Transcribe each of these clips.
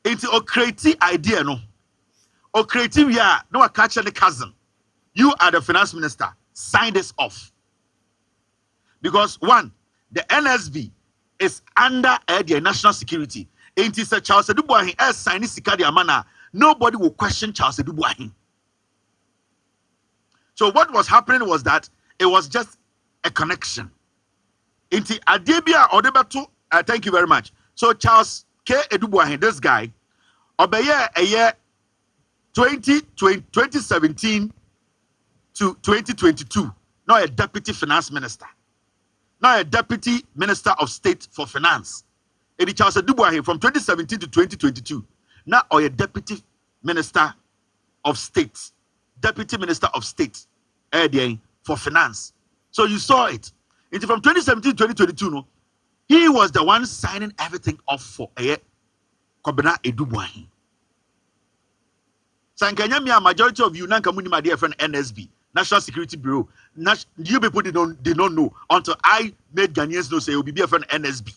Into a creative idea, no. Or creative, yeah, no, a catch the cousin. You are the finance minister. Sign this off. Because one, the NSB is under the national security. It is a Charles Edubuahin as sign Sikadi Amana. Nobody will question Charles Edubuahin. So what was happening was that it was just a connection. Inti Adebia Odebatu, thank you very much. So Charles K. Edubuahin, this guy, obeye a year 2017 to 2022, now a deputy finance minister. Now a deputy minister of state for finance. Edi Charles Edubuahin from 2017 to 2022. Now a deputy minister of state. Deputy minister of state for finance. So you saw it. It's from 2017 to 2022. No, he was the one signing everything off for Kobena Edubuahin. Sankanyamia, majority of you Nankamuni, my dear friend NSB, National Security Bureau. You people did not know until I made Ghanaians know say it will be a friend NSB.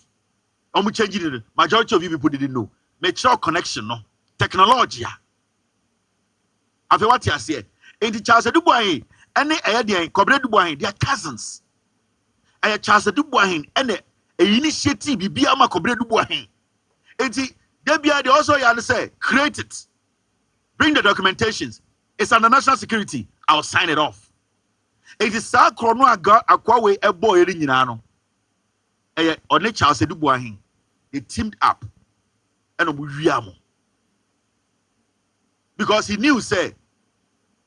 I'm changing it. Majority of you people didn't know. Make sure connection, no technology. After what you say, in the Charles Edubuahin, and the Kobena Edubuahin, they are cousins. And Charles Edubuahin, and a initiative be ama Kobena Edubuahin. And they also say create it. Bring the documentations. It's under national security. I'll sign it off. It is sa krono akwawe ebo eri nyina no. One Charles Edubuahin. They teamed up and omuwiamo. Because he knew say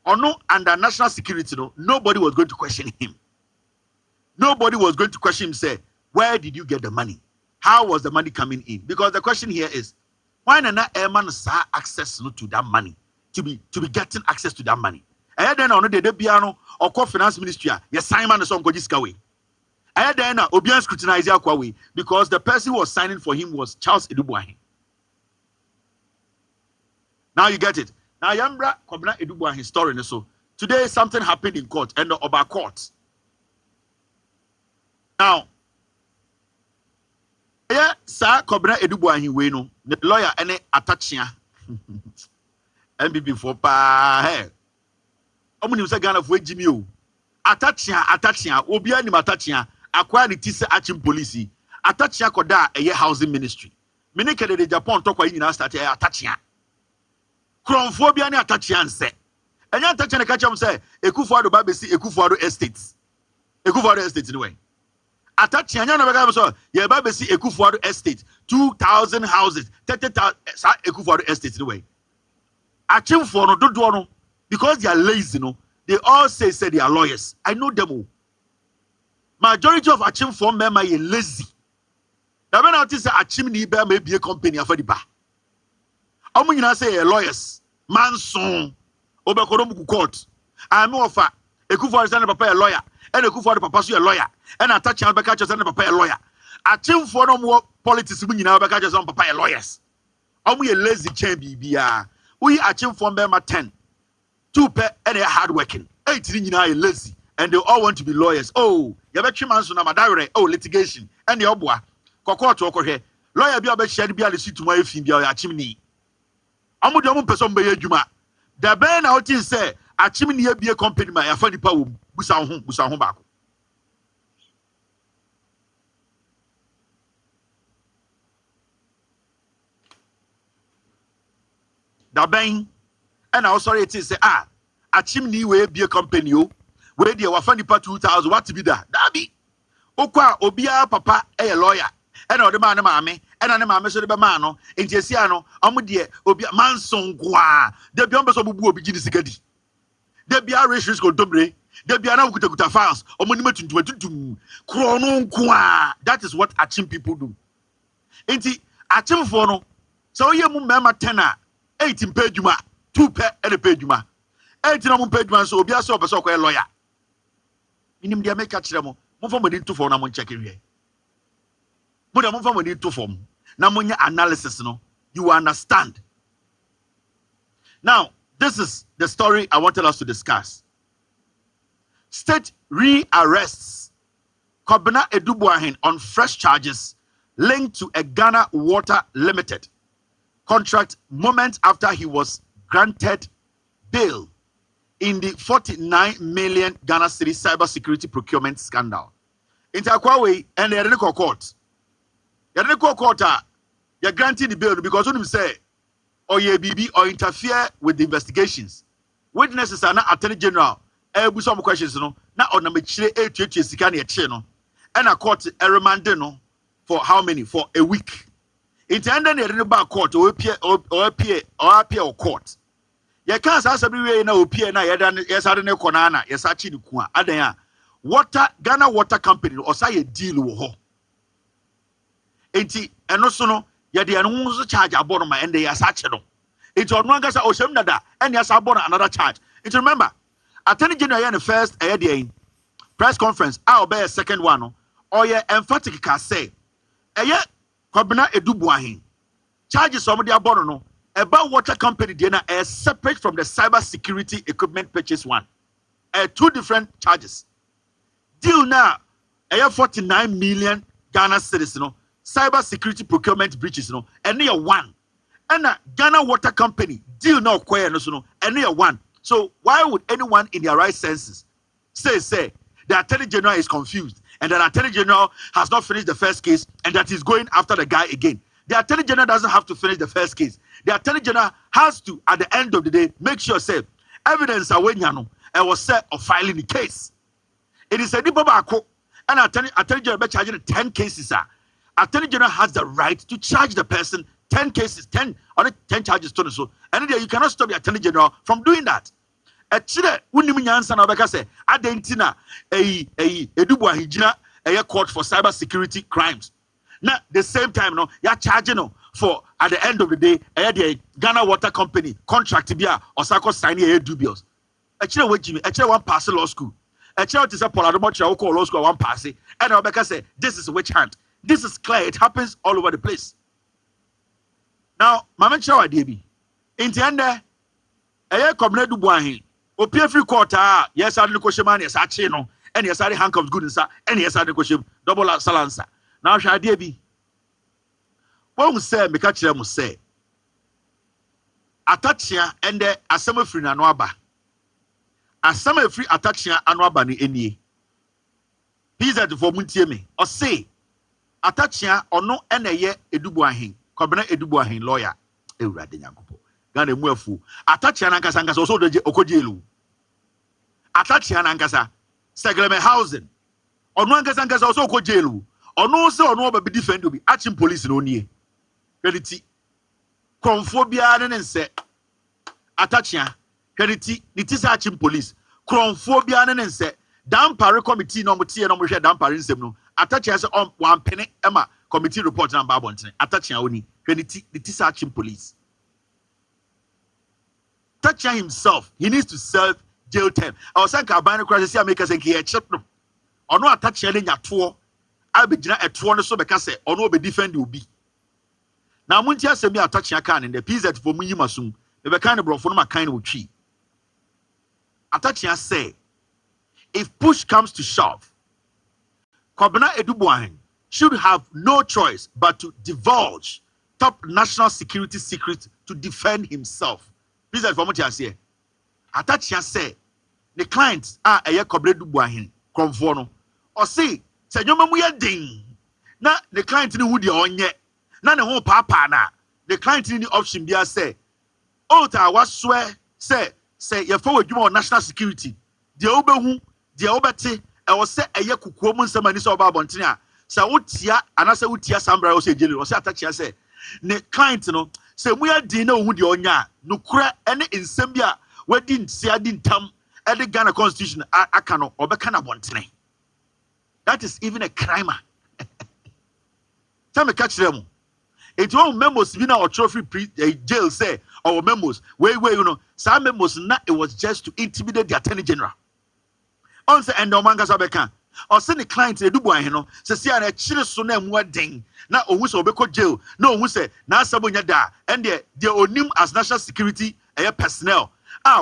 under national security no, nobody was going to question him. Nobody was going to question him say, where did you get the money? How was the money coming in? Because the question here is, why not airman sa access to that money? To be getting access to that money. And then on the piano or co finance ministry, yes, Simon is on Gojiskawe. And then Obian scrutinize Akwawe because the person who was signing for him was Charles Edubuahin. Now you get it. Now Yambra Kobena Edubuahin story. So today something happened in court and over court. Now, yeah, sir, Kobena Edubuahin we no the lawyer any attachia. MBB for pa hey. Omuni say Ghana for Jimmy o. Attachia, obi ani attachia, akwa ni tise achim police. Attachia koda eye housing ministry. Mene kede de Japan to kwa nyina start attachia. Kronfo bi ani attachia nse. Enya attachia ne ka cham say Ekufuado ba besi Ekufuado estates. Ekufuado estate ni we. Attachia nya na be ga so ye ba besi Ekufuado estate 2,000 houses 30,000 sa Ekufuado estate ni we. Achim for no dodo no because they are lazy no they all say they are lawyers. I know them all. Majority of Achim for men are lazy. Now when I say Achim ni be may be a company for the bar. How many say lawyers? Manson Obekodomu court. I know of Ekufuado papa a lawyer and Ekufuado papa so a lawyer and attach Albeka just papa a lawyer. Achim for no more politics when you now Albeka just papa a lawyers. How many lazy chain bia? We Achim for men 10. 2 and they are hardworking. 18 are lazy and they all want to be lawyers. Oh, you bet you man so na madare. Oh, litigation and the obwa. Koko to oko here. Lawyer be about share be see to my film be Achimni. Amu de person be adwuma. The ben out in say Achimni be a company my afani pa wo busa ho baako. The ben and I sorry it is say Achimni we be a company o we dey wafani pa 2,000 what be that be okwa obia papa a lawyer and the man maame and na maame so de be man no enti esia no omo de obia manson kwa de bi ombe so bubu obi gidi sikadi de bia racial ko dobre de bia na kutakuta files omo ni matuntum kro no kwa. That is what Achim people do. Enti Achim for no so ye mu mema 10 18 pay juma 2 and a pay juma 18 am pay juma so obi aso obeso kwa lawyer minim dia make kire mo for money to for na mo check here mo dia mo for money to form na mo nya analysis no you understand. Now this is the story I wanted us to discuss. State rearrests Kobena Edubuahin on fresh charges linked to a Ghana Water Limited. contract moments after he was granted bail in the 49 million Ghana city cybersecurity procurement scandal. Into Akwawe and the Reneko court. The Reneko court you're granting the bail because when you say or ye BB or interfere with the investigations. Witnesses are not attorney general. Some questions, no. Now on number 8 no. And a court remanded no for how many? For a week. It ended in the court or appear court. You can't ask every way now appear now. Yes, I don't know. Konana, yes, I chill. Adaya water Ghana Water Company or say a deal with her. And also no. Ya de anu charge abono ma and they are such no. It's on one gasa oshem nada and yes abono another charge. It remember, Attorney General in the first press conference, I'll be a second one. Or ye emphatic can say, Kwabena Edubuahin. Charges somebody abono no about water company dinner is separate from the cyber security equipment purchase one. 2 different charges. Deal now 49 million Ghana cedis no. Cyber security procurement breaches, no, and near one. And Ghana Water Company deal no acquire no, and near one. So why would anyone in their right senses say the Attorney General is confused and the Attorney General has not finished the first case and that he's going after the guy again? The Attorney General doesn't have to finish the first case. The Attorney General has to, at the end of the day, make sure say evidence away and was set of filing the case. It is a dibabako and Attorney General be charging 10 cases. Attorney General has the right to charge the person 10 cases, 10 charges to so. And then you cannot stop the Attorney General from doing that. Chile, unimiansa na beka say adentina edubwa hijina court for cyber security crimes. Now the same time no, you're charging no for at the end of the day, the Ghana Water Company contract bia osako sign dubious. Chile we Jimmy, Chile one pass law school. Chile is a Polaromo Chile law school one pass and Obeka say this is which hand. This is clear. It happens all over the place. Now, Mama Chawa Debi. In the end, commendable Buahin. Opia free quarter. Yes, I didn't question man. Yes, I chino. And yes, I handcuffs good inside. And yes, I didn't question double salansa. Now, shall Debi. What we say, Mikachi must say. Atachia and the Asama free Nanuaba. Asama free Atachia Anuaba ni eni. Pizza for Muntieme. Or say. Atachia or no ene edubuahin, Kobena edubuahin lawyer, Eurade Yankupo. Gane muefu. Atachia Nankasa also the Okojelu. Atachia Nankasa, Segleme housing. Or no Ankasankas also Okojelu. Or no so or no be defend to be acting police no near. Reality. Chromophobia and say Atachia, reality, it is acting police. Chromophobia and say, Dampare committee no mutia no musha dampare nsem. Attaching as on 1 penny Emma committee report number 1. Attaching only the searching police. Touching himself, he needs to serve jail term. I was saying Kabana crisis here makers and he check no. Or no attaching in your tour. I'll be a tour so because or no be defend you be. Now Muntia send me attaching a can in the piece that for me masum. The kind of brought for my kind of tree. Attaching say if push comes to shove. Kwabena Edubuahin should have no choice but to divulge top national security secrets to defend himself. Please inform me here. Atachia say the clients are a Kwabena Edubuahin konfono. Or say nyoma mu yedin. Na the client ni wudi onye. Na ne ho papa na. The client ni option bia say Ota waswe say ye forward you on national security. De obehu, de obete I was say a yakuku nsɛm ani sɛ ɔba abɔntene a sɛ wotia anasɛ wotia sambra wo sɛ jeli wo sɛ atachia sɛ ne client no sɛ mu yɛ din na ohu deɛ ɔnya a nokora ɛne nsɛm bi a wadi nsia di ntam ɛde Ghana constitution aka no ɔbɛka na abɔntene. That is even a crime. Tell me catch them. It won't memos be now trophy jail say or memos wait you know some memos not it was just to intimidate the Attorney General. On say and omanga sabeka or send the client to do boy no say see an chile so na mu den na ohun so obeko jail no ohun say na sabonya da and the onim as national security personnel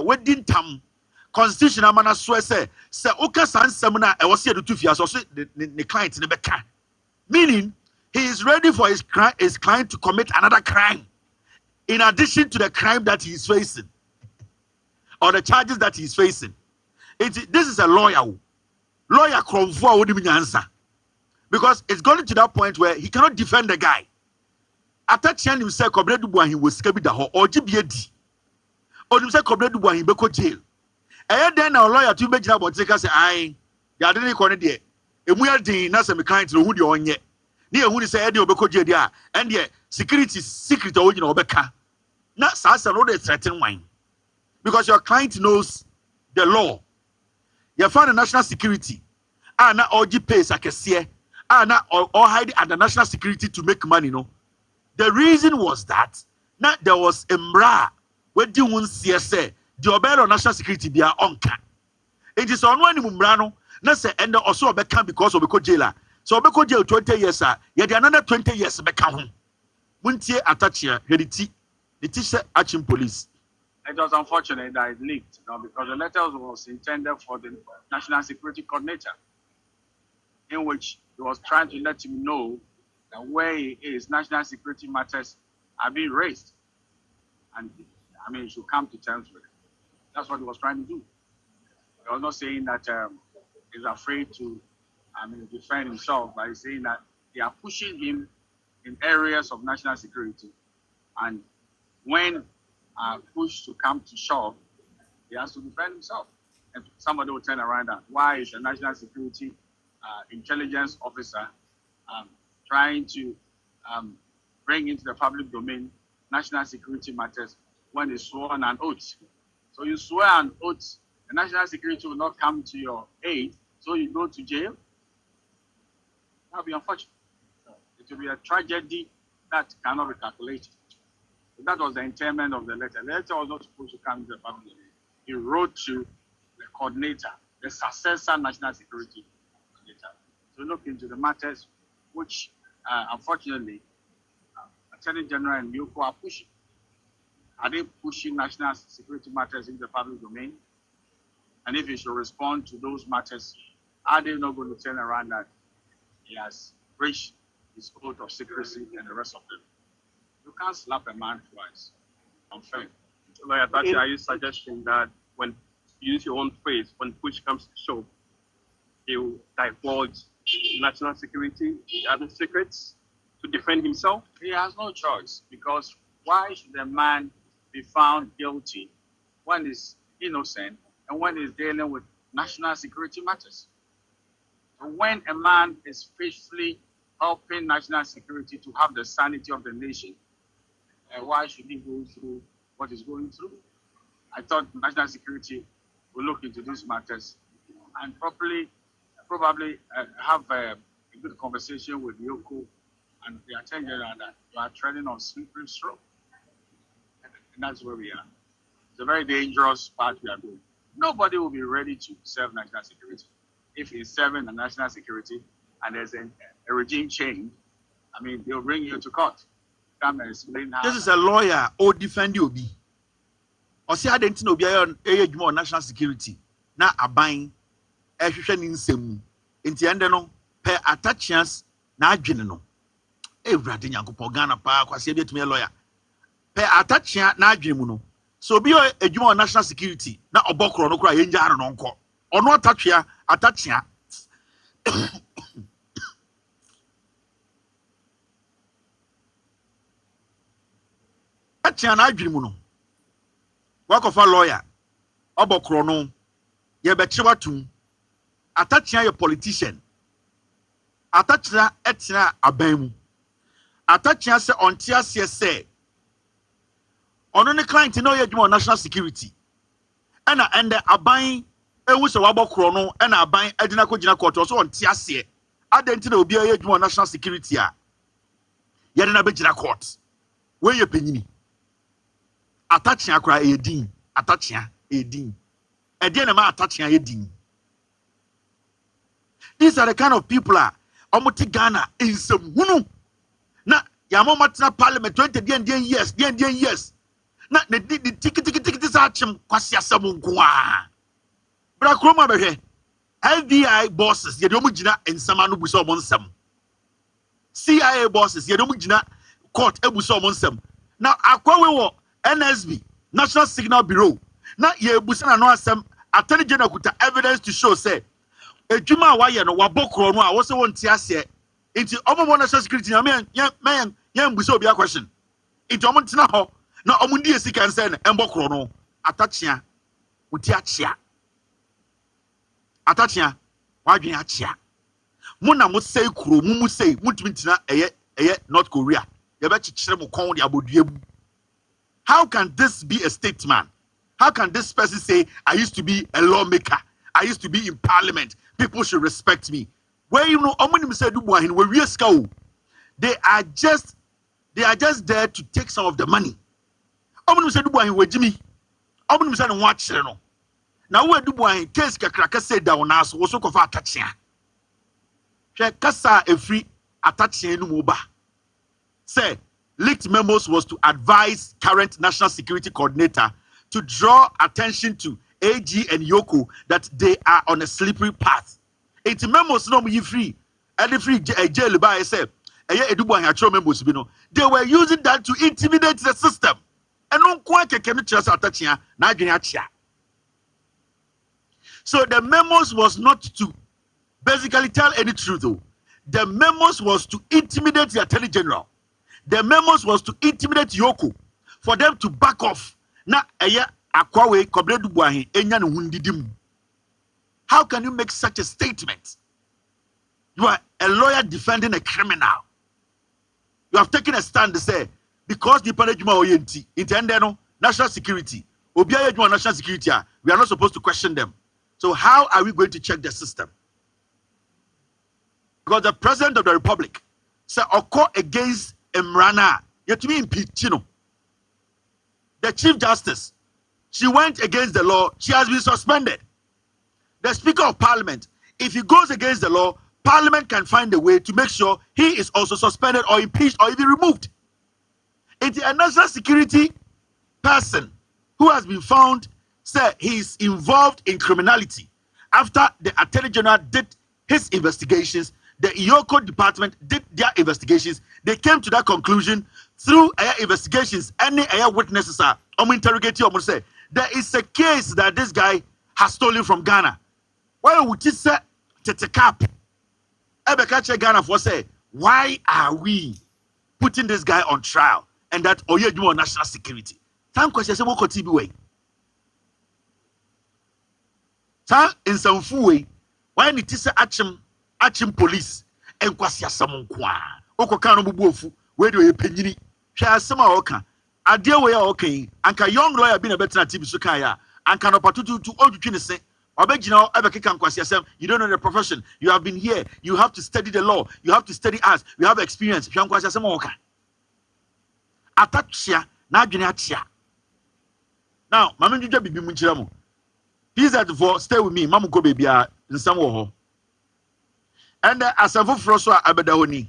we didn't tam constitution amana so say oka sansem na e was here to fia so the client ne beka, meaning he is ready for his client to commit another crime. in addition to the crime that he is facing or the charges that he is facing. This is a lawyer Kromfo wodi nyansa, because it's going to that point where he cannot defend the guy. Atachia himself Kobredu Buahi was scared da ho or GBD. Or himself Kobredu Buahi beko jail. And then our lawyer to make about take us I ya didn't corner there. And we are doing na some kind to who you on yet. Near who say Eddie Obeko jail and yet security secret or you know beka. Not Sasa no threaten wine. Because your client knows the law. You found the national security. Na OG pays akesiye. Na or hide under national security to make money, no. The reason was that now there was a mra where the one say the obey national security be onka. It is on one mumbrano, na say and also become because of Obeko jailer. So Obeko jail 20 years, yet another 20 years become. Muntie attachia, heredity, the teacher action police. It was unfortunate that it leaked, because the letter was intended for the National Security Coordinator, in which he was trying to let him know that where he is, national security matters are being raised. And he should come to terms with it. That's what he was trying to do. He was not saying that he's afraid to defend himself, but he's saying that they are pushing him in areas of national security. And when pushed to come to shove, he has to defend himself. And somebody will turn around and why is a national security intelligence officer trying to bring into the public domain national security matters when he's sworn an oath. So you swear an oath, the national security will not come to your aid, so you go to jail. That will be unfortunate. It will be a tragedy that cannot be calculated. So that was the intent of the letter. The letter was not supposed to come to the public domain. He wrote to the coordinator, the successor national security coordinator, to look into the matters which, unfortunately, Attorney General and Yoko are pushing. Are they pushing national security matters into the public domain? And if he should respond to those matters, are they not going to turn around that he has breached his oath of secrecy and the rest of them? You can't slap a man twice. Unfair. Lawyer Tati, are you suggesting that when you use your own phrase, when push comes to shove, he will divulge national security, other secrets to defend himself? He has no choice, because why should a man be found guilty when he's innocent and when he's dealing with national security matters? So when a man is faithfully helping national security to have the sanity of the nation, why should he go through what he's going through? I thought national security will look into these matters and probably have a good conversation with Yoko and the Attorney General that you are treading on slippery slope. And that's where we are. It's a very dangerous path we are doing. Nobody will be ready to serve national security. If he's serving the national security and there's a regime change, they'll bring you to court. Come and explain how. This is a lawyer or defend you be. Or say I didn't know be more national security. Now a buying a in some in the end no per attachments na adwene no. Everybody Yankopon Ghana pa kwase be to me lawyer. Per attachment na adwene mu no. So be a more national security na obokro no kura yenja no nko. Ono attachment Atiana adwirimu no wakofa lawyer obokro no ye bekyere watum atachia ye politician atachia etina aban mu atachia se ontia ase se ono ne client no ye dwuma national security ena ende aban ewu se wabokro no ena aban adina ko gina court so ontia ase adenti na obi ye dwuma national security a ye de na be gina court we ye penyini attaching akra edin attaching edin ede na ma attaching edin. These are the kind of people omuti Ghana in some hunu na yamo matna parliament 20 years na the tiki sachim kwasi asam nko a bra kroma behwe FBI bosses ye de omugina ensama no buso omonsam CIA bosses ye de omugina court ebuso omonsam Now akwa we wo NSB National Signal Bureau. Now ye busa na no asem Attorney General kuta evidence to show say edwuma wa ye no wabokro no a wo se won ti ase nti omo national security na me busa obi a question nti omo ntena ho na omo ndi esika nse na embokro no atachia uti achia atachia wadwen achia mo na mo sei kuro mo sei mutumi tina eye North Korea ye be chichire mo kon de aboduabu. How can this be a statesman? How can this person say I used to be a lawmaker, I used to be in parliament, people should respect me? Where you know omonim say du boahin we wieska o. They are just there to take some of the money. Omonim say du boahin we jimi omonim say no achire no na wo du boahin case kakraka say down na so wo so kofa atachia hwe kasa efri atachia no mo ba say leaked memos was to advise current national security coordinator to draw attention to AG and Yoko that they are on a slippery path. It memos no you free and free jail by say memos bi no they were using that to intimidate the system. And no kwa keke no chira atachia na adwene achia. So the memos was not to basically tell any truth though. The memos was to intimidate the Attorney General. The memos was to intimidate Yoko for them to back off. Na eye akwawe kobredu buahin enya ne hundidim. How can you make such a statement? You are a lawyer defending a criminal. You have taken a stand to say because the panejuma oyenti intende no national security obi ayejuma national security we are not supposed to question them. So how are we going to check the system? Because the President of the Republic said occur against Emrana yet to be impeached. The Chief Justice, she went against the law, she has been suspended. The Speaker of Parliament, if he goes against the law, Parliament can find a way to make sure he is also suspended or impeached or even removed. It's a national security person who has been found, say he is involved in criminality. After the Attorney General did his investigations, the Yoko department did their investigations. They came to that conclusion through investigations. Any witnesses are interrogating or say there is a case that this guy has stolen from Ghana. Why would you say Tetekap? Ebekache Ghana for say, why are we putting this guy on trial? And that Oye do on national security. Thank you, say what be way. In some way, why it is Achim police and kwasia samon kwa oko kan no bubuofu we do ye panyini hwa asema oka ade we ya okay anka young lawyer bi na betina tv so kan ya anka no patutu odwetwe ne se obegina ebekeka kwasia sam. You don't know the profession, you have been here, you have to study the law, you have to study us, you have experience hwa kwasia sam oka atachia na adwene achia. Now mama ndwedwa bibi mu nkyira mo please that for stay with me mamu ko bebia nsam wo ho. And as a froso abedahoni.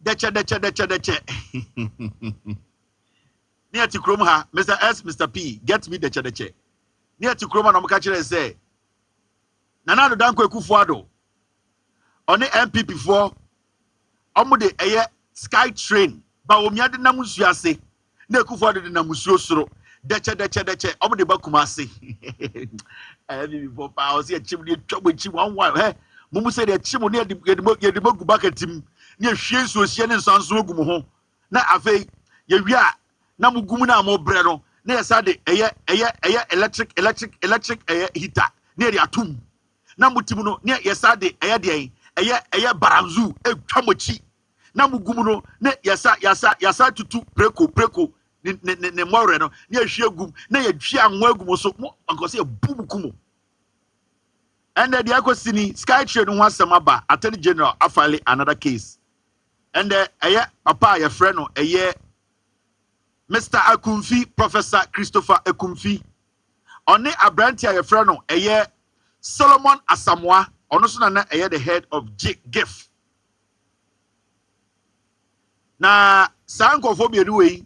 Deche. Near to Kromha, Mr. S, Mr. P, get me deche. Near to Kroma Namakachi say, Nanado Danko Kufuado. On the MPP 4, Omude Aye Sky Train, Baomiade Namusiase. Nekufuado de na musuo soro deche omo de bakumase abi before pa o se chim de twagbachi wanwan he mumu se de chim ne de magu bakatim ne hwie nsuo hie ne nsanso ogum ho na afei ye wi a na mugum na mo bre no na yesa de eye electric heater ne de atum na mutim no ne yesa de eye baranzu etwamochi na mugum no ne yasa tutu preko ne more no ne ahwie gum na ye hwie anwa agum so anko se bubukumo. And the akosini Sky Train ho asem aba Attorney General afile another case. And papa your friend no Mr. Akumfi, Professor Christopher Akumfi on abrantia your friend no Solomon Asamoah ono so na the head of GIF. Na sankofo bienu we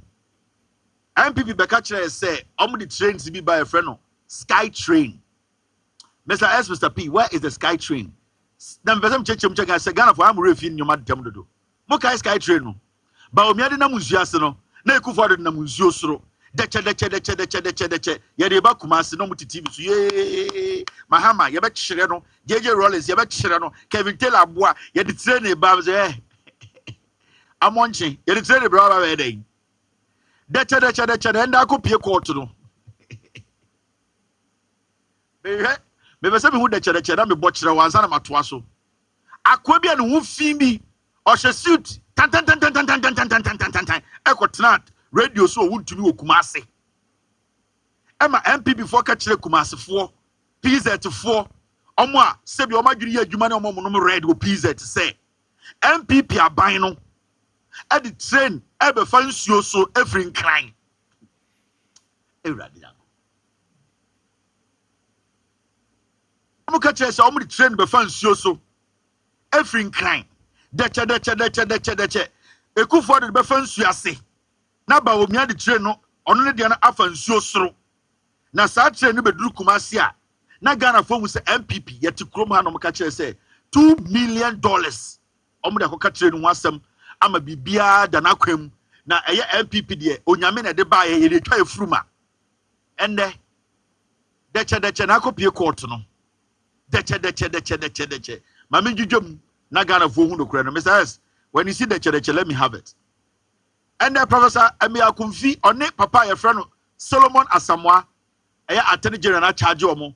MPP beka kire say omo the trains bi by a friend no Sky Train. Mr. S, Mr. P, where is the Sky Train? Then Besam check I say Ghana for am refin your madam do. Moka Sky Train no. Ba omi ade na muziase no. Na ekufu ade na muzio soro. Deche. Ye de ba Kumasi no muti TV so ye. Mahama ye be kyere no. JJ Rollins ye be kyere no. Kevin Taylor aboa ye de train e ba say amonche ye de train e bra ba be dey. Deche enda akopie court no. Maybe some who deche na me bochira wansa na matoa so. Akwa bia no hu fin bi o hwe suit tan. Ekotena radio so wuntumi okumase. Ema MP before ka kire kumase fo. PZ fo. Omo a se bi o madwiri ya adwuma na omo no red wo PZ say. MPP aban no e di train e be fa nsuo so every nkran. Ewrade omo ka kire se omo di train be fa nsuo so every nkran. Deche. Ekufu de be fa nsuo ase. Na ba omia de train no ono ne de na afa nsuo soro. Na sa train no be duru Kumasi a na Ghana fo mu se MPP yeti krom ha no mo ka kire se $2 million. Omo de akoka train no asem ama bibia da na kwam na eye MPP de onyame na de ba ye de twa efuruma. Ende deche na akopie court no. Deche. Mama jujum na Ghana fo hu no kura no. Mr. S, when you see deche, let me have it. And the Professor Emia Kumfi on it, Papa, your friend Solomon Asamoah, a attorney general charge omo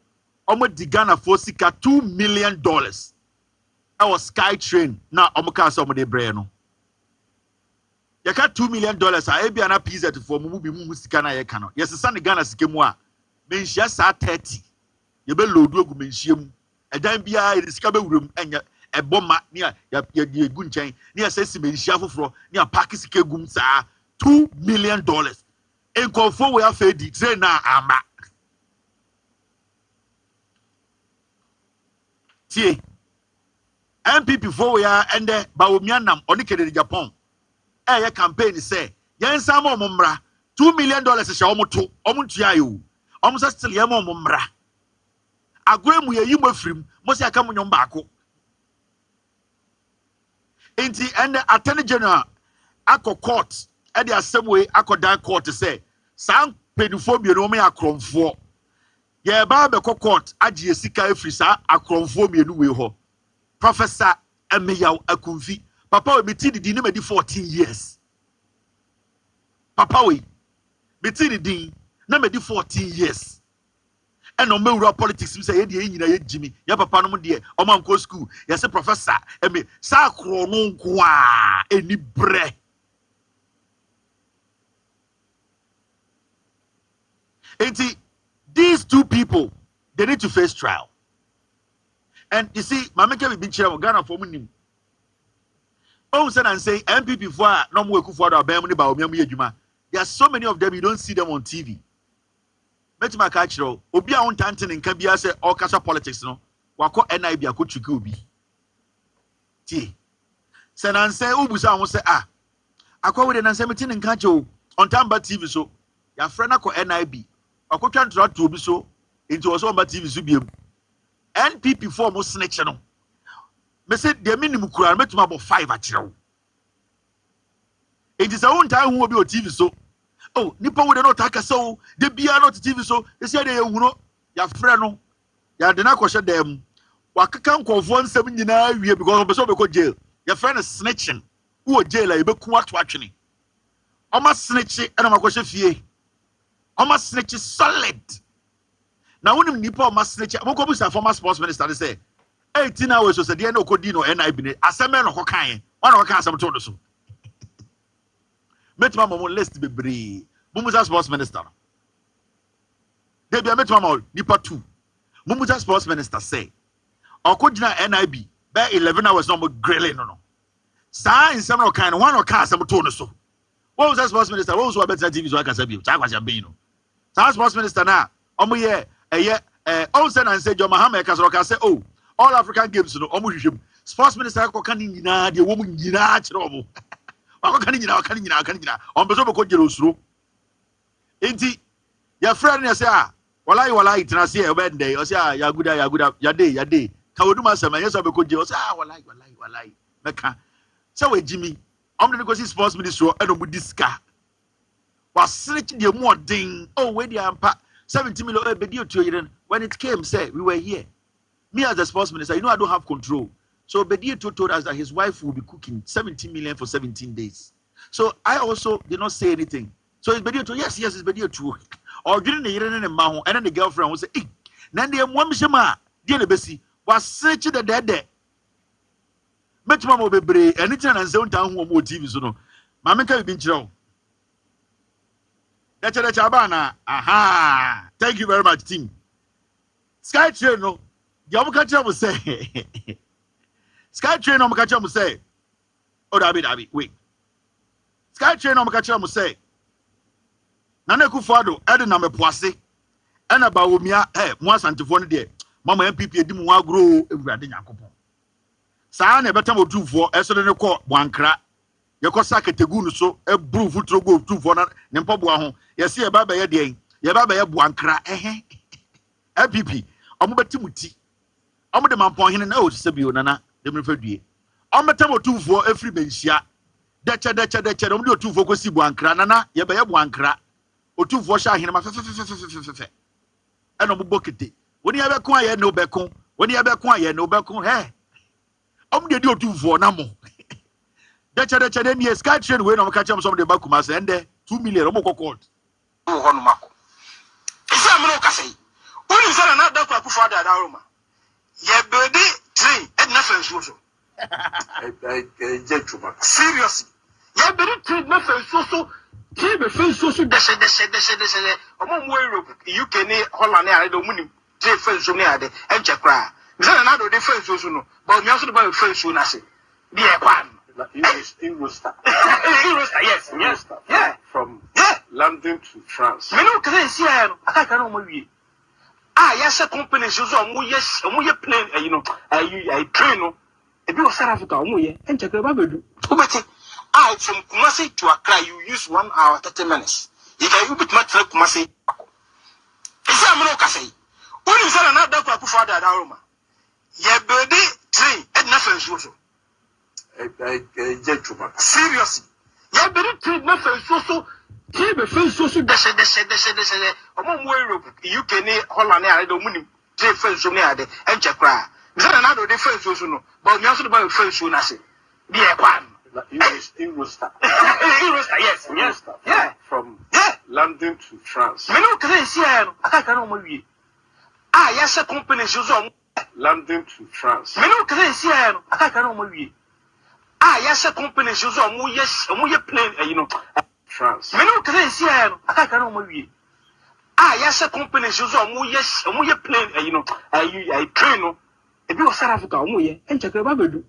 the Ghana for sika $2 million. I was Sky Train now omuka some de breno. You got $2 million. I be an appeased for mubi musika na ye kano. Yes, son the Ghana sikemwa. Menshia sa 30. You be load go menshiam. A dime bia in the scabe room and a bomber near your good chain near Sesame Shafro near Pakisike Gumsa $2 million. And call for we have fed the train now. Ama T. MPP for we are and the Baomianam on the Japan. A campaign say, Yan Samo Mumra, $2 million is Shamoto, Omuntiayu, almost still Yamo Mumra. Agree we are you free, must I come on your back. Inti and the attorney general ako court e the same way ako dan court say san pedophobia no me akromfo ye ba be court agye sika afri sa akromfobia no we ho Professor Emeyaw Akumfi papa we meti di na medi 14 years papa we meti di na medi 14 years and on me politics we say ye de nyina ye jimi ya papa no mo de o man ko school ye say Professor eme sa kro no nko a eni bre enti these two people they need to face trial. And you see mama ke be kire Ghana for munim o say and say MPP for no mo ekufu do abam ni ba omiam ye adwuma. There are so many of them you don't see them on TV. Metima ka kire obi a wontante ne nka bia say all kasa politics no wako NIB akotuke obi tie say na say ubusa won say akwa we de na say meti ne nka kire on Tamba TV so ya friend akọ NIB akotwa ntra to obi so into so on TV so biem NPP for mo snitch no me say de minimum kura metima about 5 a kire it is a one time who obi o TV so oh, nipa we no taka so de bia no TV so e say de ehuro ya frɛ no ya de na kɔhye dem wakaka nkonfo nsɛm nyinaa wie because obeso be ko jail ya frɛ no snitching wo jail a ebeku ato atwene ɔma snitch e na makɔhye fie ɔma snitch solid na wonim nipa ɔma snitch moko bu sa former sports minister dey say 18 hours so say de na okodi no NIB ne asɛm no kɔkan wana kɔkan asɛm to do so Metima mo list bebre. Mumuza sports minister. They be metima mo nipa 2. Mumuza sports minister say. Okojina NIB be 11 hours no mo grilling no. Sa in some kind one or car some to no so. What was that sports minister? What was what better TV so I can say you. Cha kwasha be no. Sa sports minister na omo ye all said and say John Mahama ka so ka say oh all African games no omo hwehwem. Sports minister ko kan nyina de wo mu nyina kire omo. Wakani nyina on beso be ko jere osuro enti ya friend ne say Wallahi tena say e bend dey. O say ya good ya day. Ka woduma sama yes obekoje. O say wallahi. Meka. Say we Jimmy. The go see sports ministry e no mu diska. Was search the more ding. Oh, where the ampa 70 million. When it came, say we were here. Me as the sports minister, I don't have control. So Bedio told us that his wife will be cooking 70 million for 17 days. So I also did not say anything. So it's Bedio yes, it's Bedio too. Or during the year and then the girlfriend will say, hey, Nandi and one Mishama, dear Bessie, was searching the dead there. But Mamma Bebre, anything and zone town who more TV, so no. Mamma can be in That's a Chabana. Aha. Thank you very much, team. Sky Train, no. Yamukacha will say. Sky Train, Omukacha will say. Oh, Dabi, wait. Sky Train, Omukacha will say. Nana Kufado, Eden Poisse, and about Umia, Moas Antiphone there. Mamma MPP, Dimua grow, Radin Yacopo. Sana, better will do for Essendon Court, one crack. Yakosaka Tegunu so a brew foot to go to for Nempobuaho. Yes, see a baba ya day, ya baba ya buankra, LPP, Omubatimuti. Omo the man point in an old Sabio Nana, the Mufedi. Omatamo 2 for every benchia. Decha, only 2 for Cosi buankra, Nana, Yabaya buankra, or 2 for Shahin, and Omubokete. When you have a quiet no becon, when you have a quiet no becon, hey. The 2 for Namo. Decha then yes, Sky Train when I'm catching some of the Bakumas and 2 million Omoko court. Oh, Honmako. Is that Monocasi? When you said another father at Aroma? Ye birthday train and nothing social. Seriously. Ye birthday train nothing social. Table face social dash. Among Europe, UK, Holland, I don't win him. Three friends from near the and Chakra. Is that another difference social? But you also about a friend soon, I say. Be a one. Eurostar. Eurostar, yes. Yeah. From London to France. You know, because I can't know. Yes, a company is also yes, a plane, I train. If you are South Africa, and check about it. I from Kumasi to Accra, you use 1 hour 30 minutes. If I bit much like Kumasi, is that Monocasi? When you said another father at Aroma? Ye birthday train and nothing social. Seriously. Ye birthday train nothing social. Table face social dash. Among Europe, UK, Holland, I don't win him. Three friends from near the and Chakra. Is that another difference social? But you also about a friend soon, I say. Be a one. Eurostar. Eurostar, yes. Yeah. From London to France. You know, because I can't know. Yes, a company is also London to France. You know, because I can't know. Yes, a company is also yes, a plane, France. You know, because I can't know. Yes, a company is also yes, a plane, I train. If you are South Africa, and check about it.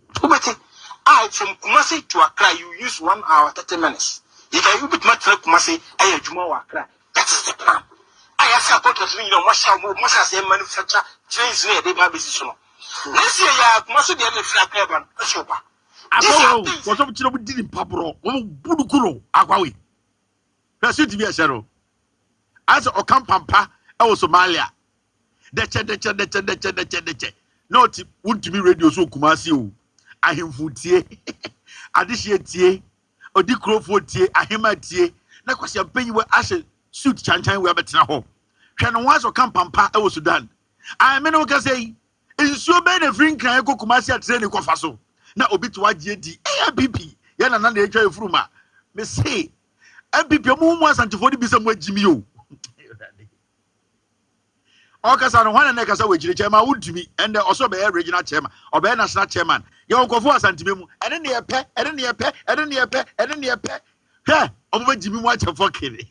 I from Kumasi to Accra, you use 1 hour 30 minutes. If I bit much like Kumasi, I had Juma Accra. That is the plan. I have a quarter of Massa say manufacture trains near the business. This year, Kumasi the other flat carbon, a shopper. I was some children did in Papro, Budukuro, Aquawi. That's it to be a shadow. As a Ocampampa, I was Somalia. Deche. Not want to be radio so Kumasi. Ahimfutie adehyetie odi krofotie ahematie na kwase ampanyi we ahye suit chanchan we abetena ho hwe no waso kampampa e wo Sudan me no ka sei ensuo be na free nkran Kumasi atre ne kofa so na obi to agye di MPP ya na etwa efuruma me say MPP mu asantifo di bi se mu agimi o Okasa no hwana na kasa wejire chairman wudumi and also be regional chairman or be national chairman ye onkofo asantime mu ene ne yepe he omo jimi mu achefo kene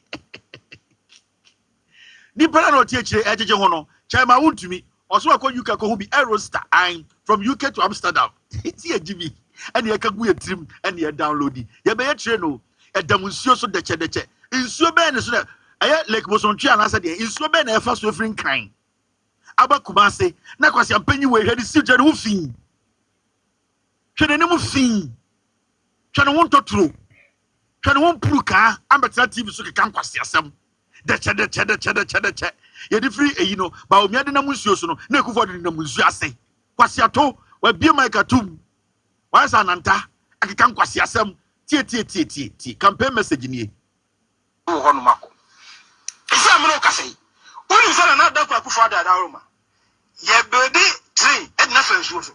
ni para no tiechire ejeje ho no chairman wudumi also akọ UK ko hu bi Eurostar I'm from UK to Amsterdam ti ejimi ene ye kagu ye trim ene ye downloadi ye be ye tire no edamunsuo so deche insuo be ne so na aye like bosontwe anasa de insuo be na efa so efrin kan aba Kumasi na kwase ampanyi we hwede si jare wo fin hwede ne mu fin hwede won totoro hwede won puruka ambetena TV so keka kwase asem deche Ye di free you know, ba omi ade na munsuo so no, na Akufo de na munsuo ase. Kwasi ato, wa bie mic atum. Wa sa nanta, akeka nkwasi asem. Tie. Campaign message ni. Wo ho no mako. Isi amno ka sei. Woni say na da Akufo ada da Roma. Ye bedi train e na fansuo so.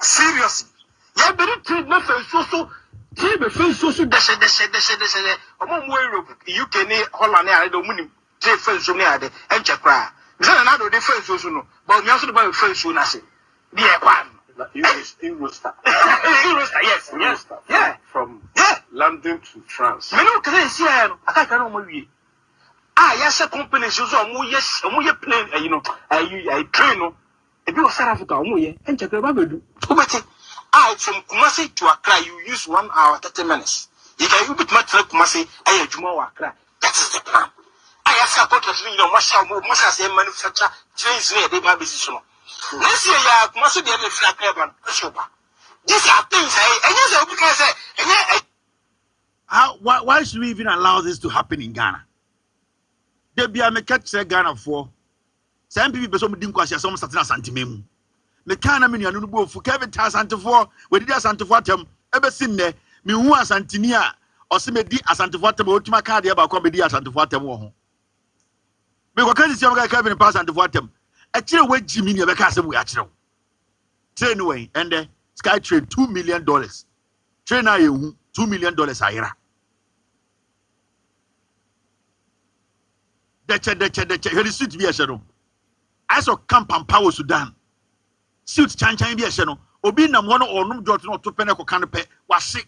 Seriously. Ye bedi train na fansuo so. Tie be fansuo so deshe. Omo mo Europe, UK ni Holland ni ade omunim. Tie fansuo ni ade enche kra. Say na do de fansuo so no. But me also do ba fansuo na se. Bi e kwa. Eurostar. Eurostar, yes. Yeah. From London to France. Me no can see no. Aka kan no mo wie. Yes, companies use omo plane, you know, train no. E bi o South Africa omo ye. Enche kra ba bedu. Ubeti. From Kumasi to Accra, you use 1 hour 30 minutes. You can you bit much Kumasi, aye juma wa Accra. That is the plan. I support you know, Masha say manufacture trains near the business no. Next year, ya Kumasi the other flat carbon. These are things why should we even allow this to happen in Ghana? There be a catch Ghana for some people some didn't question some certain santimemu. Me kana me nua no bo fu Kevin ta asantefo we did asantefo atem ebe sin ne me hu asantini a o se me di asantefo atem o tuma ka de ba ko me di asantefo atem wo ho me ko kan si am ga Kevin pa asantefo atem e kire we jimi ne be ka asem we a kire wo train we and Sky Train $2 million train na yehu $2 million ayira deche heri suit bi e hye no I saw camp and power Sudan suit chan bi e hye no obi nam wono onum jot no to pene ko kan pe wahye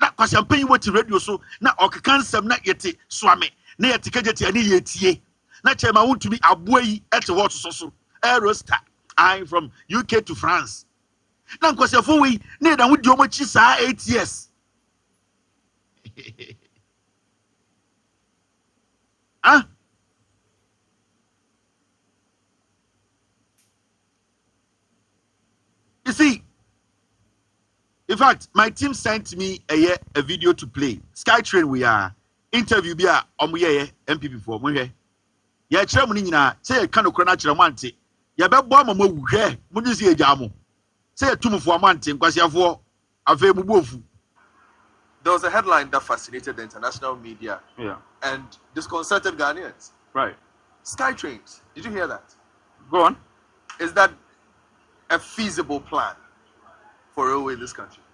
na kwasampan yi woti radio so na okeka nsem na yete soame na yete kageti ani yetie na chema wutumi aboa yi ete what so Eurostar I'm from UK to France na kwasafo we na da wudi omochi saa 8 years ah you see, in fact, my team sent me a video to play. Skytrain we are interview bi a omoye MPP for mo hwe. Ya kire mo ni nyina say e kan okro na kire mo ante. Ya be bo amamo hwe mo ni se eja mo. Say tumfo amante nkwasiafo afa ebubu ofu. There was a headline that fascinated the international media, and disconcerted Ghanaians. Right. Skytrains. Did you hear that? Go on. Is that a feasible plan for railway in this country?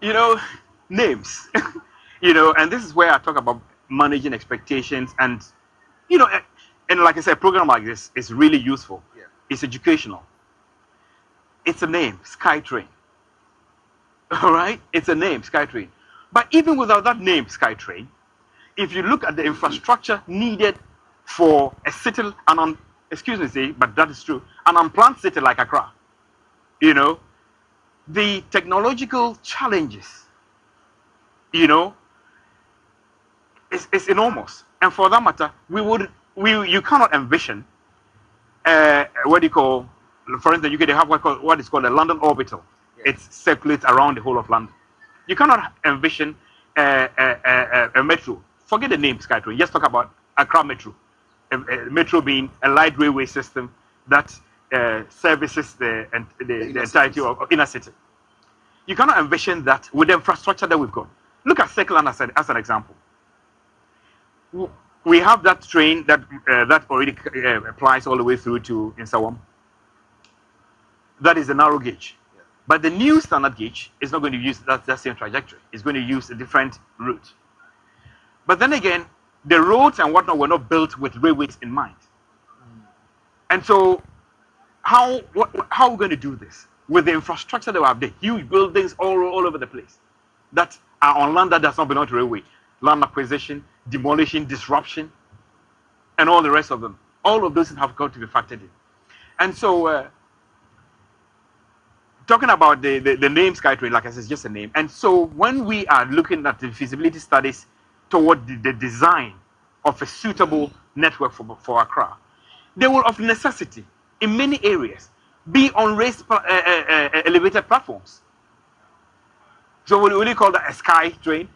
You know, names. You know, and this is where I talk about managing expectations, and you know, and like I said, a program like this is really useful. Yeah. It's educational. It's a name, Skytrain. All right, it's a name, Skytrain. But even without that name, Skytrain, if you look at the infrastructure needed for a city, excuse me, say, but that is true, an unplanned city like Accra, you know, the technological challenges, you know, is enormous. And for that matter, you cannot envision, what do you call, for instance, they have what is called a London orbital. It circulates around the whole of London. You cannot envision a metro. Forget the name Skytrain. Just talk about Accra Metro. A metro being a light railway system that services the entirety of inner city. You cannot envision that with the infrastructure that we've got. Look at Circland as an example. We have that train that already applies all the way through to Insawam. That is a narrow gauge. But the new standard gauge is not going to use that same trajectory. It's going to use a different route. But then again, the roads and whatnot were not built with railways in mind. And so, how are we going to do this? With the infrastructure that we have there, huge buildings all over the place that are on land that does not belong to railway. Land acquisition, demolition, disruption, and all the rest of them. All of those have got to be factored in. And so, talking about the name Skytrain, like I said, it's just a name. And so when we are looking at the feasibility studies toward the design of a suitable network for Accra, they will of necessity, in many areas, be on raised elevated platforms. So we really call that a Skytrain.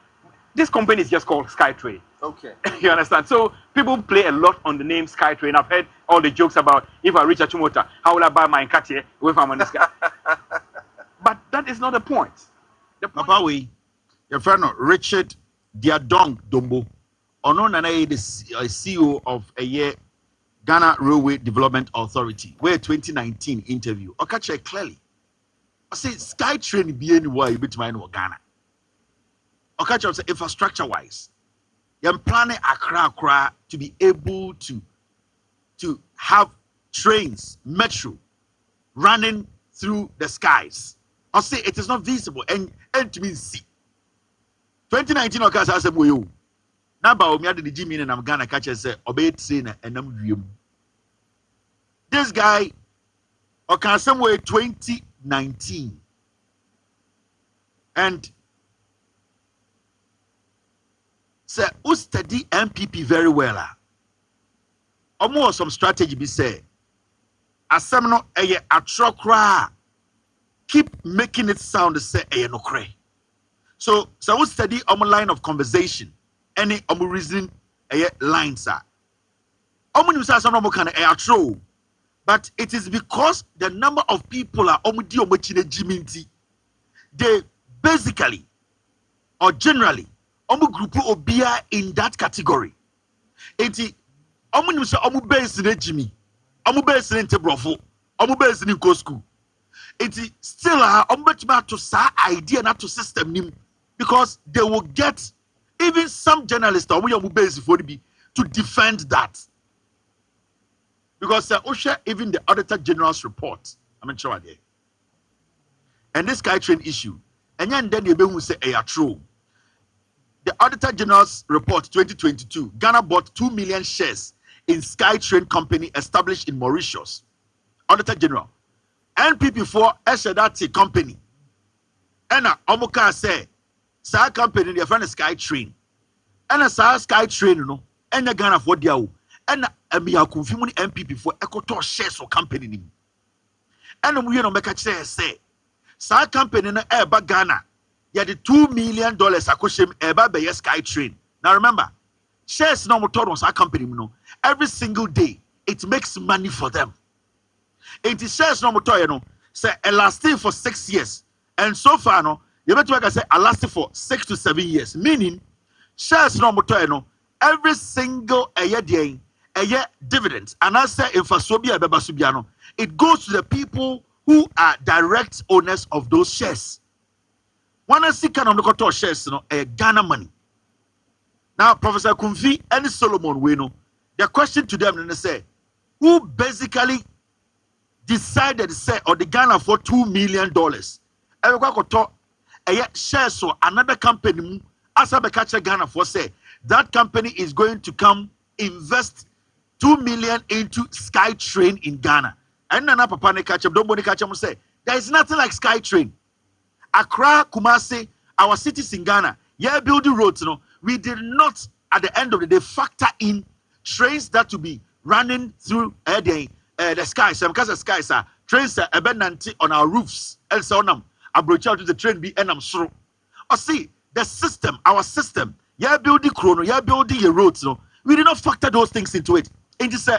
This company is just called Skytrain. Okay. You understand? So people play a lot on the name Skytrain. I've heard all the jokes about if I reach a Chumota, how will I buy my cat here if I'm on the sky? But that is not the point. The point Papa, your friend Richard Diadong Dombo, the CEO of a year Ghana Railway Development Authority, where 2019 interview, I catch it clearly. I say Skytrain be anywhere you bet mine or Ghana. I catch up infrastructure wise. You're planning Accra to be able to have trains, metro running through the skies. I say it is not visible and to me see. 2019 occurs as a boy. Now, by me, the Jimmy and I'm gonna catch us obey trainer and I'm this guy, okay, somewhere 2019, and say, who study MPP very well? Almost some strategy be say, as some no a truck keep making it sound say a no cray. So who study line of conversation, any reason a lines are. You say some no kind of true, but it is because the number of people are they basically or generally group obia in that category. Enti you say base in Jimmy, base in Tebrofo, base in School. Enti still to sa idea not to system nim because they will get even some journalists base for be to defend that. Because even the Auditor General's report, I'm sure there. And this Skytrain issue, and then you will say true. The Auditor General's report 2022, Ghana bought 2 million shares in Skytrain company established in Mauritius. Auditor General. NPP4 Eshadati company. And Omuka say, Sa company, their friend is Skytrain. And a Sa Skytrain, no, and the Ghana for dia. And we are confirming MPP4 Ecotor shares or company. And we make a say, Sa company na Eba Ghana. Yeah, the $2 million akoshim eba be Skytrain. Now remember, shares no motor on our company, every single day it makes money for them. It is shares no motor, say lasting for 6 years, and so far no, you better work say lasting for 6 to 7 years. Meaning, shares no motor, every single year dividends, and I say infrasobia beba subiano, it goes to the people who are direct owners of those shares. One see kind of local shares, Ghana money. Now, Professor Gyamfi and Solomon Weno, the question to them, and they say, who basically decided to say, or the Ghana for $2 million? Shares so another company, as I catch Ghana for say, that company is going to come invest $2 million into Skytrain in Ghana. And Nana Papa catch up, don't catch up, say, there is nothing like Skytrain. Accra, Kumasi, our cities in Ghana, building roads, we did not, at the end of the day, factor in trains that to be running through the skies. Because the skies are trains are on our roofs. Else on I broach out to the train be enam sro. Or see, the system, our system, building chrono, building your roads, we did not factor those things into it. And you say,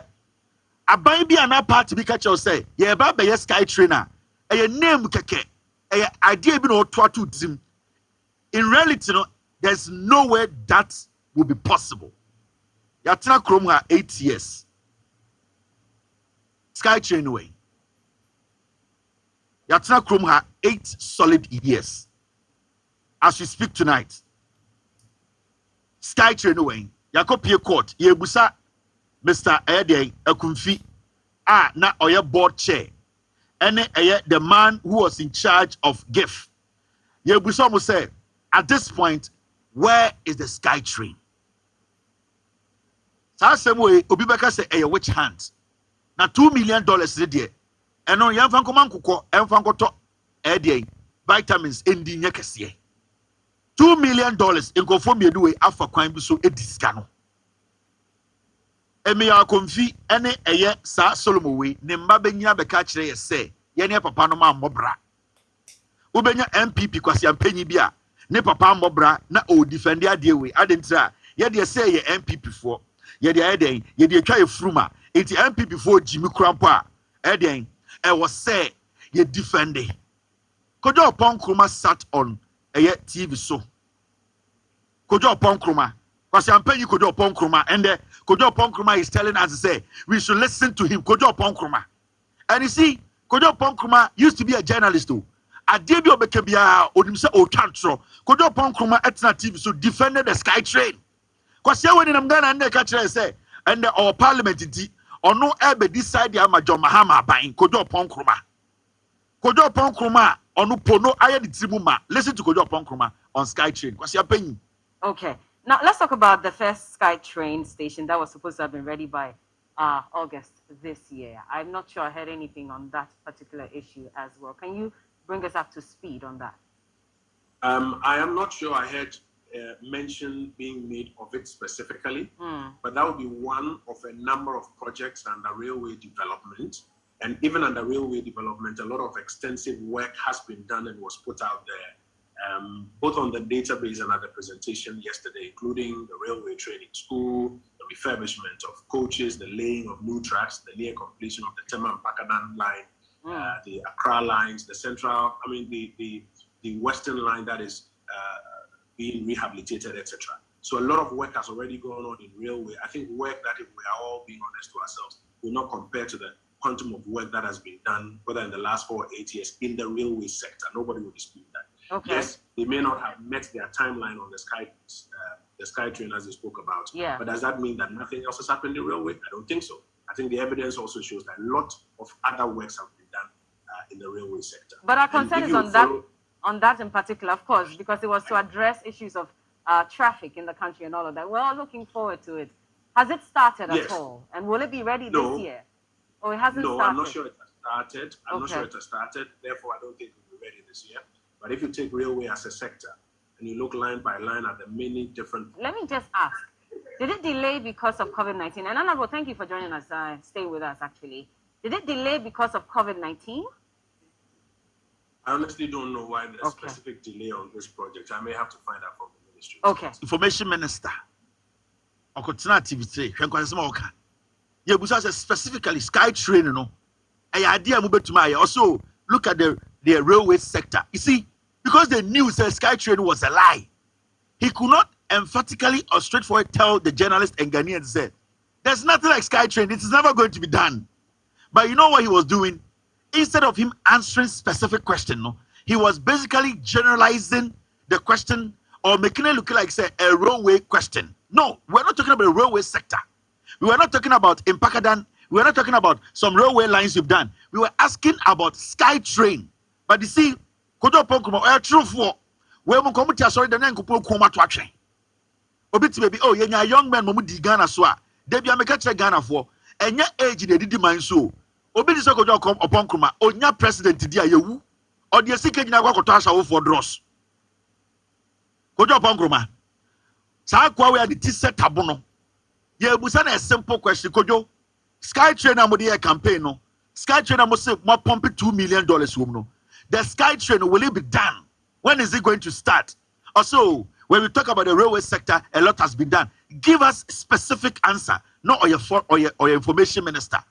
a baby and a part to be catch or say, about the Skytrainer, a name keke. Idea in reality, there's no way that will be possible. Yatina Kromha 8 years. Skytrain way. Yatina Kromha 8 solid years. As we speak tonight, Skytrain way. Yakopie court. Yebusa Mr. Ede Gyamfi na oya board chair. And the man who was in charge of GIF. Yebusa say, at this point, where is the Skytrain? So same way, Obibeka say, a witch hunt. Now $2 million there. And on Yanfankoman Kuko, Yanfankoto, vitamins in the Yakasiye. $2 million in conform you do alpha crime so a discano. Emi Gyamfi ene sa Solomon we ne mba benya beka kire ye say ye ne papa no ma mobra. Wo benya MPP kwasi ampanyi bia ne papa mbobra na o defend ade we adentra ye de say ye MPP for ye de eden ye de twa efruma enti MPP for Jimmy Krampo a eden e was say ye defend Kojo Ponkruma sat on a TV so Kojo Ponkruma because I'm paying you Kojo Ponkruma and Kojo Ponkruma is telling us to say we should listen to him Kojo Ponkruma and you see Kojo Ponkruma used to be a journalist too. Adebio Bekebia Odimse Otantro, Kojo Ponkruma etna TV so defended the Sky Train. Because here when I'm Ghana and the catcher say, and our parliament di or no ebe decide the Amajo Mahama buying Kojo Ponkruma. Kojo Ponkruma or no pono aya di tribuma. Listen to Kojo Ponkruma on Sky Train. Because you're paying. Okay. Now let's talk about the first Sky Train station that was supposed to have been ready by August this year. I'm not sure I heard anything on that particular issue as well. Can you bring us up to speed on that? I am not sure I heard mention being made of it specifically, but that would be one of a number of projects under railway development. And even under railway development, a lot of extensive work has been done and was put out there, both on the database and at the presentation yesterday, including the railway training school, the refurbishment of coaches, the laying of new tracks, the near completion of the Tema and Pakadan line, the Accra lines, the central, the western line that is being rehabilitated, etc. So a lot of work has already gone on in railway. I think work that, if we are all being honest to ourselves, will not compare to the quantum of work that has been done, whether in the last 4 or 8 years, in the railway sector. Nobody will dispute that. Okay. Yes, they may not have met their timeline on the Sky Train as they spoke about. Yeah. But does that mean that nothing else has happened in railway? I don't think so. I think the evidence also shows that a lot of other works have been done in the railway sector. But our concern is on that in particular, of course, because it was to address issues of traffic in the country and all of that. We're all looking forward to it. Has it started at all? And will it be ready this year? Or it hasn't started? No, I'm not sure it has started. I'm not sure it has started. Therefore, I don't think it will be ready this year. But if you take railway as a sector and you look line by line at the many different... Let me just ask, did it delay because of COVID-19? And Honorable, thank you for joining us. Stay with us, actually. Did it delay because of COVID-19? I honestly don't know why there's a specific delay on this project. I may have to find out from the ministry. Okay. Information Minister. Okotena TV3. Hwenkwasema yeah, but specifically Sky Train, idea also look at the railway sector. You see, because the news said Sky Train was a lie, he could not emphatically or straightforward tell the journalist and Ghanaians said, there's nothing like Sky Train, it is never going to be done. But you know what he was doing? Instead of him answering specific question, he was basically generalizing the question or making it look like say a railway question. No, we're not talking about the railway sector. We were not talking about Impakadan. We were not talking about some railway lines you've done. We were asking about Sky Train. But you see, Kojo Ponkruma, true for where we come to sorry the name Kuma to action. Obiti baby, oh, you're a young man, Mamu di Ghana swa. Debi Ameka Ghana for and your age they did mind so. Obiti so Kojo Ponkruma, oh, your president dia you or the secret na go to for dross. Kojo Ponkruma. Sa kwa we the t-shirt tabono. Yeah, but a simple question, Kojo. Sky Train a campaign, no. Sky Train say more pumping $2 million, no. The Sky Train will it be done? When is it going to start? Also, when we talk about the railway sector, a lot has been done. Give us specific answer, not or your information minister.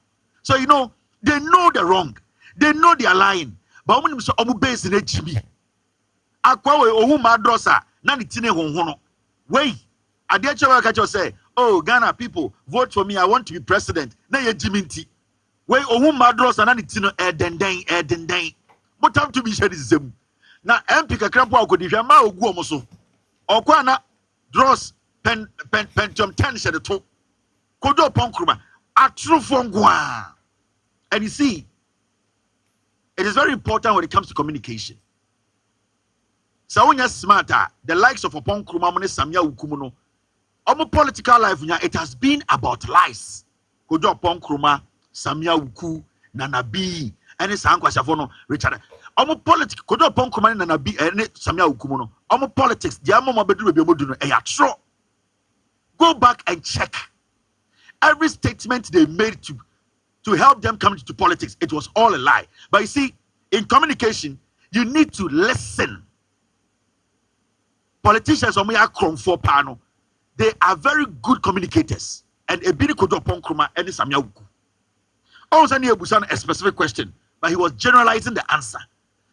So they know they're wrong, they know they're lying. But when you say base in HB, akwawe ohu madrosa na ni tine honhono. Wait, I dare you say. Oh, Ghana people, vote for me. I want to be president. Na ye jiminti. We ohu madros and anitino edenden. What time to be shed is them. Na MP kakrampo akodi ma ogu omoso. Okwa na dross pentium 10 shed to. Kojo Ponkruma. Atru fongwa. And you see, it is very important when it comes to communication. So when you're smarter, the likes of Ponkruma mone Samia Ukumuno. Our political life, it has been about lies. Kojo Ponkruma, Samia Uku, Nanabi, and it's Ankwashafono, Richard. Our politics, Kojo Ponkruma, Nanabi, and Samia Ukumuno. Our politics, the Amoma Bedu Bemoduno, Ayatro. Go back and check. Every statement they made to help them come into politics, it was all a lie. But you see, in communication, you need to listen. politicians omoya krom for pano. They are very good communicators. And a bini kodo ponkruma and Sammy Gyamfi. Also near Busan a specific question, but he was generalizing the answer.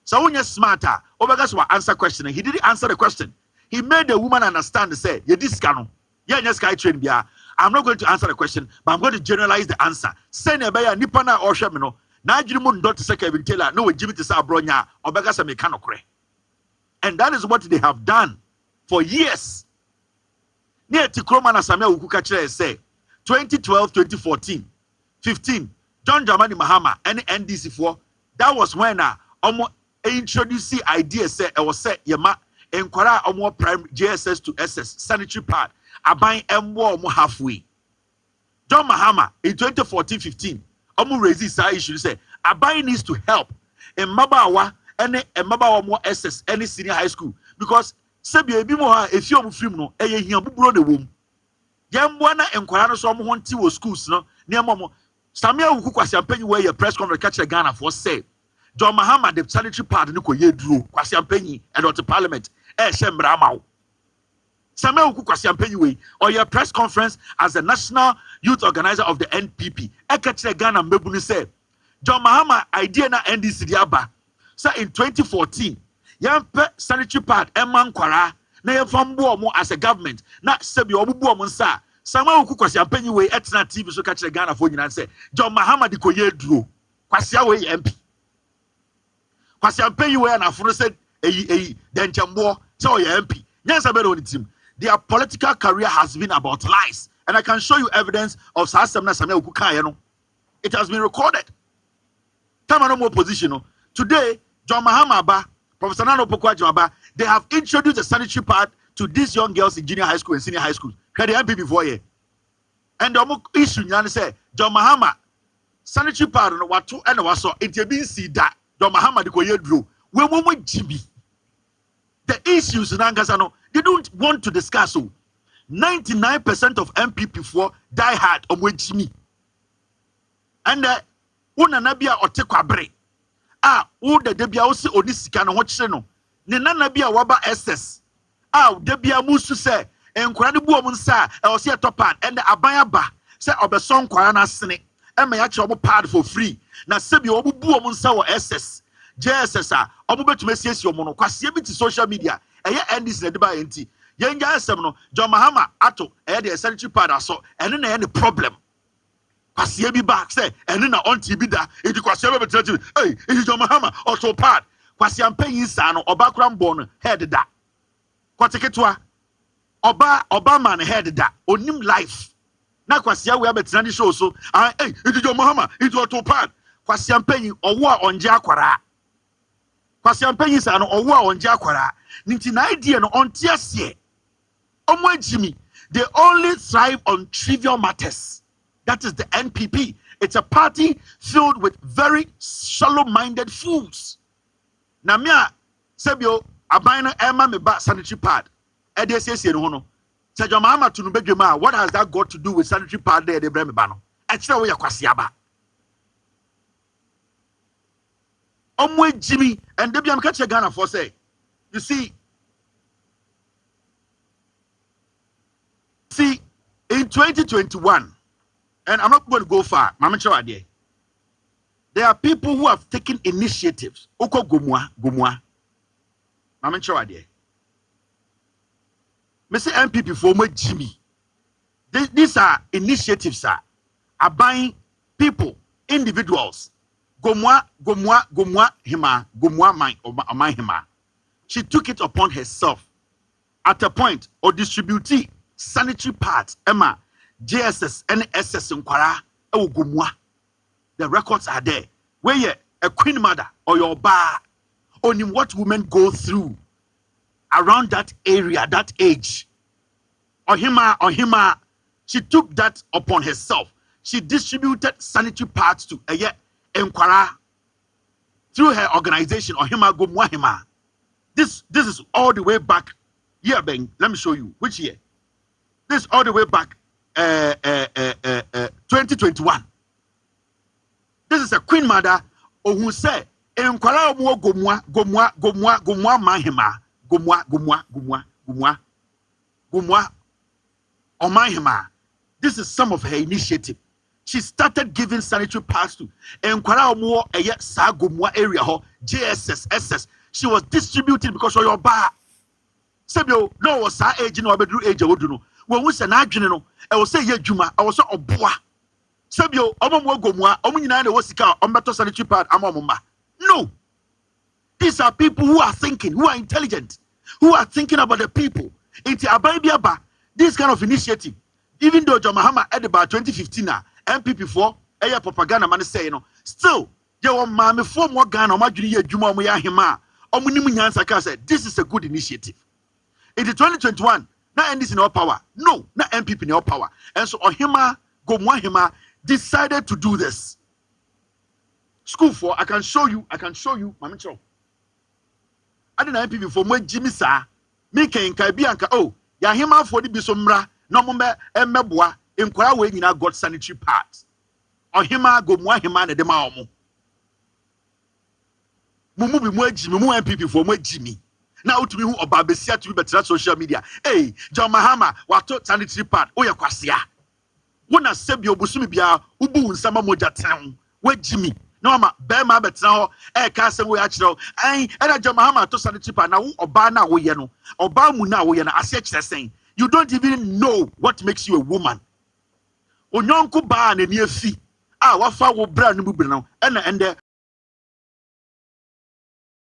So when you're smarter, Obagas will answer question, and he didn't answer the question. He made the woman understand to say, yeah, this cano. Yeah, yes, sky train bia. I'm not going to answer the question, but I'm going to generalize the answer. Send a baya nipana or shamino. Najrimun dot second Taylor, no Jimmy to Sabronya, Obagas a mechanical. And that is what they have done for years. Near Tikroma na Samia Ukukachere say 2012, 2014, 15, John Dramani Mahama and NDC4. That was when introduced the idea say I was set yama enquire more prime JSS to SS sanitary pad. Abain M1 halfway. John Mahama in 2014-15, raised this issue say Abain needs to help in Mabawa and Mabawa more SS any senior high school because Sebi Ebimoha if you film no eye here bro the womb. Yamwana enquire no some wanti wo schools no near Momo. Samia Ukwasi Ampenyi where your press conference catch Ghana for say John Mahama the sanitary pad no ko yedru Kwasi Ampenyi and the parliament shemra mawo. Samia Ukwasi Ampenyi we or your press conference as the national youth organizer of the NPP catch Ghana mebunu say John Mahama idea na NDC diaba. So in 2014 yampe sanitary pad emman kwara na yefambo mo as a government na sebi obubu mo nsa Samia Ukwasi Ampenyi we etna TV so catch Ghana for nyina say John Mahama di ko yedru Kwasi we MP Kwasi Ampenyi we na funu said denchembo so your MP nyansa be on team. Their political career has been about lies, and I can show you evidence of Samia Ukukaya. It has been recorded. Time no more position. Today, John Mahama Ba, Professor Nano Pokwa they have introduced a sanitary pad to these young girls in junior high school and senior high school. Had the MP before here. And the issue say John Mahama sanitary pad no watu and was so it been see that John Mahama the koye drew. We won't Jimmy. The issues in Angasano, they don't want to discuss. 99% of MPP4 die hard on Jimmy. And Unanabia or Tekwabre. The Debia also Onisikano Watcheno. Nenanabia Waba SS. Debia Musu say, and Kranibu Munsa, Elsia Topan, and the Abayaba, say Obeson Kwarana Sene, and may actually pad for free. Na Sebi Obu Munsa or SS. JSS obo to message your mono kwase bi to social media eye NDC na de ba enti yen ga asem no John Mahama ato eye the sanitary pad aso ene na the problem kwase bi back say ene na on TV da edi kwase be betre hey edi John Mahama auto pad kwase ampanyin sa no oba kram bon head da kwateketwa oba man head da onim life na kwase we betre ni show so hey edi John Mahama edi auto pad kwase ampanyin owo a onje akwara Kwasi Ampenyi sa no owo a onje akwara nti na idea no onte ase omo agimi they only thrive on trivial matters. That is the NPP. It's a party filled with very shallow-minded fools. Na me a sebio aban ema me ba sanitary pad e dey siesie no no se John Mahama tunu bedwema what has that got to do with sanitary pad there dey bre me ba no e kire wo ya kwasi aba Jimmy and Debiam catch a Ghana for say, you see, in 2021, and I'm not going to go far, Mama Chawade, there are people who have taken initiatives. Oko Gumwa, Mama Chawade. Mr. MPP for Jimmy. These are initiatives, sir, are buying people, individuals. Gomwa hima, Gomwa my hima. She took it upon herself at a point or distribute sanitary pads, Emma, JSS, and SS in Kwara, Gomwa. The records are there. Where you a queen mother or your bar, only what women go through around that area, that age. Or hima, she took that upon herself. She distributed sanitary pads to Enkwara through her organization or Hima Gomwa Hima. This is all the way back. Yeah, Ben, let me show you. Which year? This all the way back 2021. This is a queen mother who said Enkwara Gomwa Mahima. Gomwa. Gumwa Omahima. This is some of her initiative. She started giving sanitary pads to Enkwara Omo Eye Sa Gumwa area ho JSS SS. She was distributed because of your bar. Sebio no was sa age no abedru age woduno. When we say na adwene no, e wo say ye dwuma, e wo so oboa. Sebio omo mo gomwa, omo nyina na wo sika ombeto sanitary pad amomma. No. These are people who are thinking, who are intelligent, who are thinking about the people. It's Abaibiaba, this kind of initiative. Even though John Mahama at about 2015 MPP4, propaganda man say, still, there were mammy 4 more Ghana, Majuni Juma Moya Hima, Omunimunyansa said, this is a good initiative. It is 2021, not NDC in our power. No, not MPP in our power. And so Ohima, Gomwahima decided to do this. School for, I can show you, Mami Cho. I didn't MPP for more Jimmy Sa, me can Kaibianka, oh, Yahima for the Bisomra. No mumbe emmeboa enkwara we nyina got sanitary pads ohima gomwa hima na de ma omo mumu bi mu agi mu MPP for mu agi na utumi hu oba besia to be betra social media John Mahama wato sanitary pad wo ye kwasea wona sebi obusumi bia ubu nsama moja tan wagi mi na ma be ma betra ho ka asem wo ya kire era John Mahama to sanitary pad na wo oba na wo ye no oba mu na wo ye na ase kire sen. You don't even know what makes you a woman. Onyonko ba na ni afi. Wafa wo bra no bubiri no. And